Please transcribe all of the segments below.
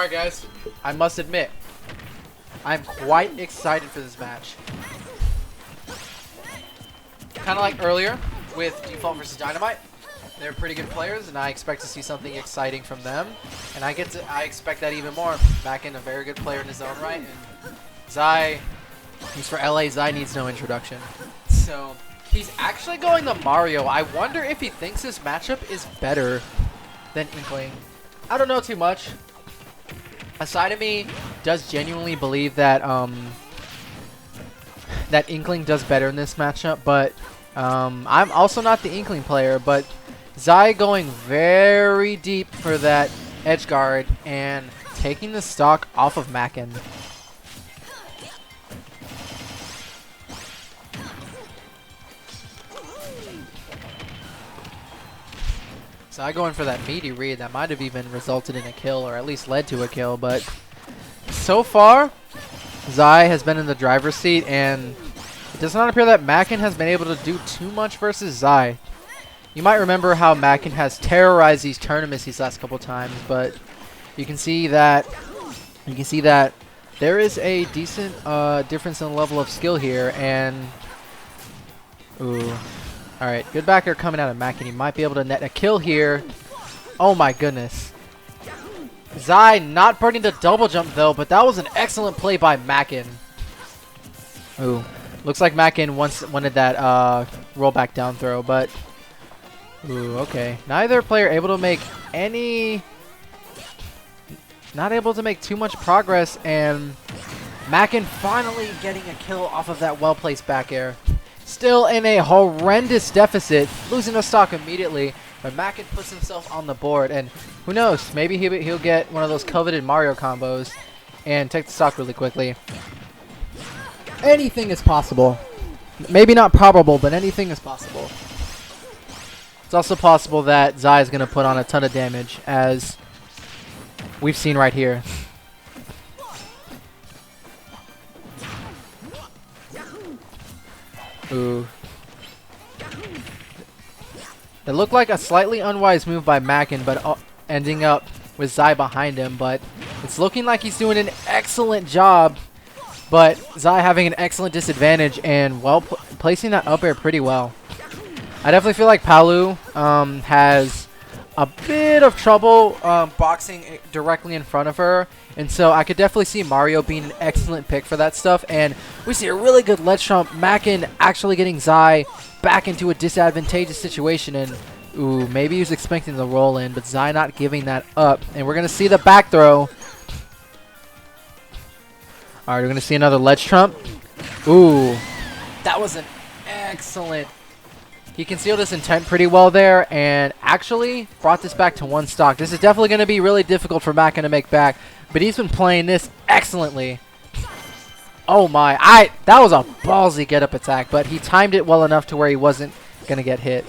Alright guys, I must admit, I'm quite excited for this match. Kind of like earlier with Default versus Dynamite. They're pretty good players, and I expect to see something exciting from them. And I expect that even more. Makken, a very good player in his own right, and Zai, he's for LA. Zai needs no introduction. So he's actually going to Mario. I wonder if he thinks this matchup is better than Inkling. I don't know too much. A side of me does genuinely believe that that Inkling does better in this matchup, but I'm also not the Inkling player. But Zai going very deep for that edge guard and taking the stock off of Makken. Zai going for that meaty read that might have even resulted in a kill, or at least led to a kill, but so far Zai has been in the driver's seat, and it does not appear that Makken has been able to do too much versus Zai. You might remember how Makken has terrorized these tournaments these last couple times, but you can see that there is a decent difference in the level of skill here, and ooh. Alright, good back air coming out of Makken. He might be able to net a kill here. Oh my goodness. Zai not burning the double jump though, but that was an excellent play by Makken. Ooh. Looks like Makken wanted that rollback down throw, but ooh, okay. Neither player able to make not able to make too much progress, and Makken finally getting a kill off of that well-placed back air. Still in a horrendous deficit, losing a stock immediately, but Makken puts himself on the board, and who knows, maybe he'll get one of those coveted Mario combos and take the stock really quickly. Anything is possible. Maybe not probable, but anything is possible. It's also possible that Zai is going to put on a ton of damage, as we've seen right here. Ooh. It looked like a slightly unwise move by Makken, but ending up with Zai behind him. But it's looking like he's doing an excellent job, but Zai having an excellent disadvantage and placing that up air pretty well. I definitely feel like Palu has a bit of trouble boxing directly in front of her, and so I could definitely see Mario being an excellent pick for that stuff. And we see a really good ledge trump. Makken actually getting Zai back into a disadvantageous situation, and ooh, maybe he was expecting the roll in, but Zai not giving that up, and we're gonna see the back throw. All right, we're gonna see another ledge trump. Ooh, that was an excellent. He concealed his intent pretty well there and actually brought this back to one stock. This is definitely going to be really difficult for Makken to make back, but he's been playing this excellently. Oh my, that was a ballsy get-up attack, but he timed it well enough to where he wasn't going to get hit.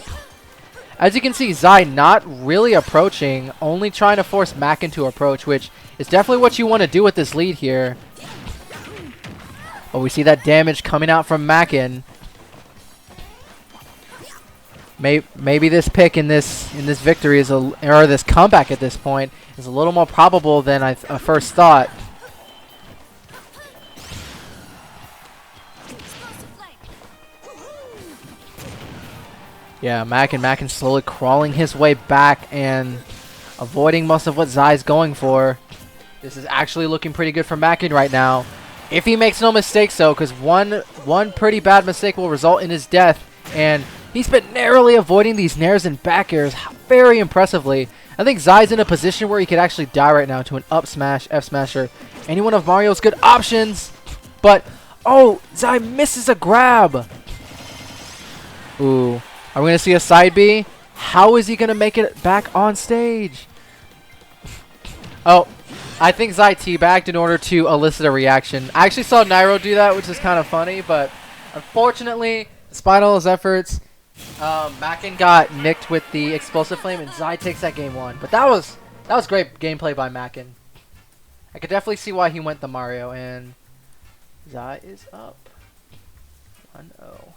As you can see, Zai not really approaching, only trying to force Makken to approach, which is definitely what you want to do with this lead here. But we see that damage coming out from Makken. Maybe this pick in this victory is or this comeback at this point is a little more probable than I first thought. Yeah, Makken slowly crawling his way back and avoiding most of what Zai's going for. This is actually looking pretty good for Makken right now, if he makes no mistakes though, because one pretty bad mistake will result in his death, and he's been narrowly avoiding these nairs and back airs very impressively. I think Zai's in a position where he could actually die right now to an up smash, F smasher, any one of Mario's good options. But, oh, Zai misses a grab. Ooh, are we going to see a side B? How is he going to make it back on stage? Oh, I think Zai teabagged in order to elicit a reaction. I actually saw Nairo do that, which is kind of funny, but unfortunately, despite all his efforts, Makken got nicked with the explosive flame, and Zai takes that game one. But that was great gameplay by Makken. I could definitely see why he went the Mario, and Zai is up 1-0.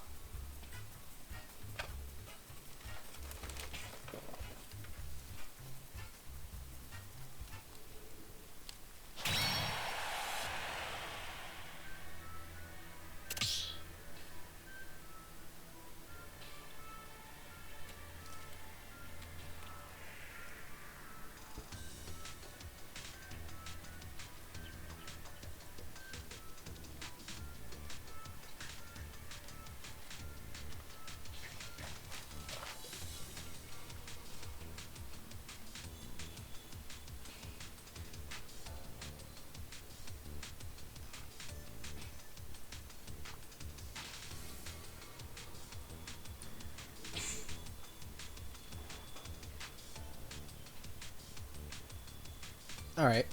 Alright.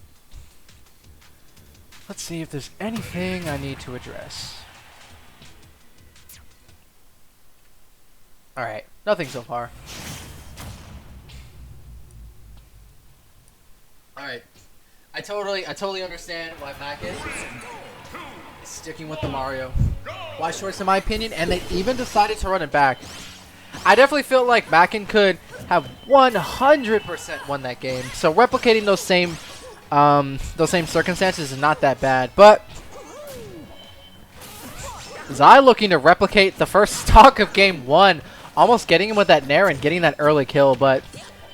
Let's see if there's anything I need to address. Alright, nothing so far. Alright. I totally understand why Makken is sticking with the Mario. Why shorts in my opinion, and they even decided to run it back. I definitely feel like Makken could have 100% won that game. So replicating those same circumstances is not that bad. But Zai looking to replicate the first stock of game 1, almost getting him with that Nair and getting that early kill. But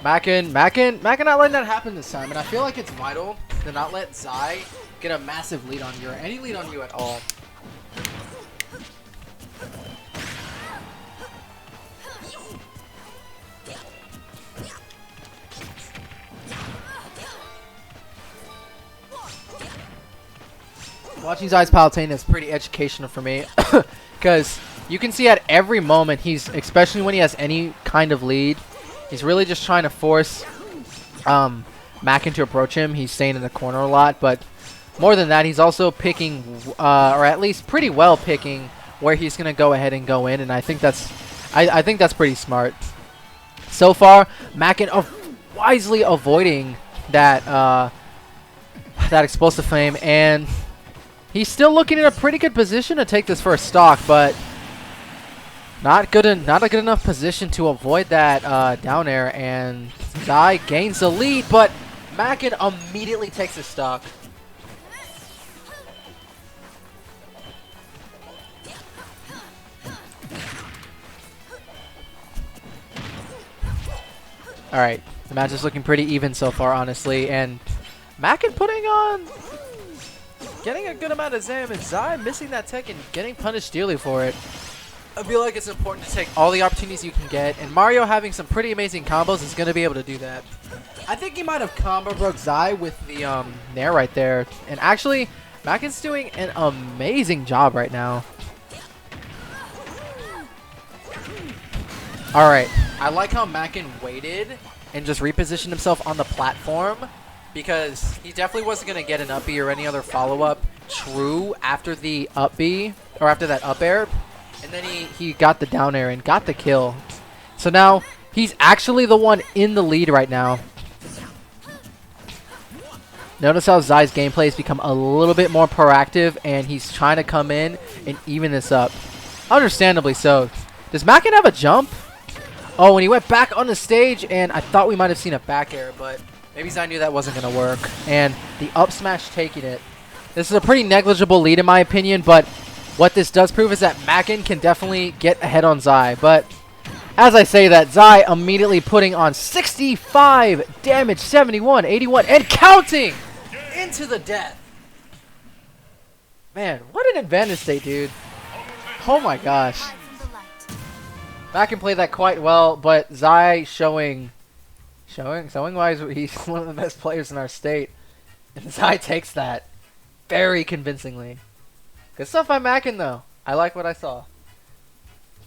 Makken not letting that happen this time, and I feel like it's vital to not let Zai get a massive lead on you or any lead on you at all. Watching Zai's Palutena is pretty educational for me because you can see at every moment especially when he has any kind of lead, he's really just trying to force Makken to approach him. He's staying in the corner a lot, but more than that, he's also picking, or at least pretty well picking, where he's gonna go ahead and go in, and I think that's pretty smart. So far, Makken wisely avoiding that that explosive flame, and he's still looking in a pretty good position to take this first stock, but not a good enough position to avoid that down air, and Zai gains the lead, but Makken immediately takes his stock. Alright, the match is looking pretty even so far, honestly, and Makken getting a good amount of Zam, and Zai missing that tech and getting punished dearly for it. I feel like it's important to take all the opportunities you can get, and Mario having some pretty amazing combos is going to be able to do that. I think he might have combo broke Zai with the Nair right there, and actually, Makken's doing an amazing job right now. Alright, I like how Makken waited and just repositioned himself on the platform, because he definitely wasn't going to get an up B or any other follow-up true after the up B, or after that up air. And then he got the down air and got the kill. So now, he's actually the one in the lead right now. Notice how Zai's gameplay has become a little bit more proactive, and he's trying to come in and even this up. Understandably so. Does Makken have a jump? Oh, when he went back on the stage, and I thought we might have seen a back air, but maybe Zai knew that wasn't going to work. And the up smash taking it. This is a pretty negligible lead in my opinion, but what this does prove is that Makken can definitely get ahead on Zai. But as I say that, Zai immediately putting on 65 damage, 71, 81, and counting into the death. Man, what an advantage state, dude. Oh my gosh. Makken played that quite well, but Zai showing why he's one of the best players in our state. And Zai takes that very convincingly. Good stuff by Makken, though. I like what I saw.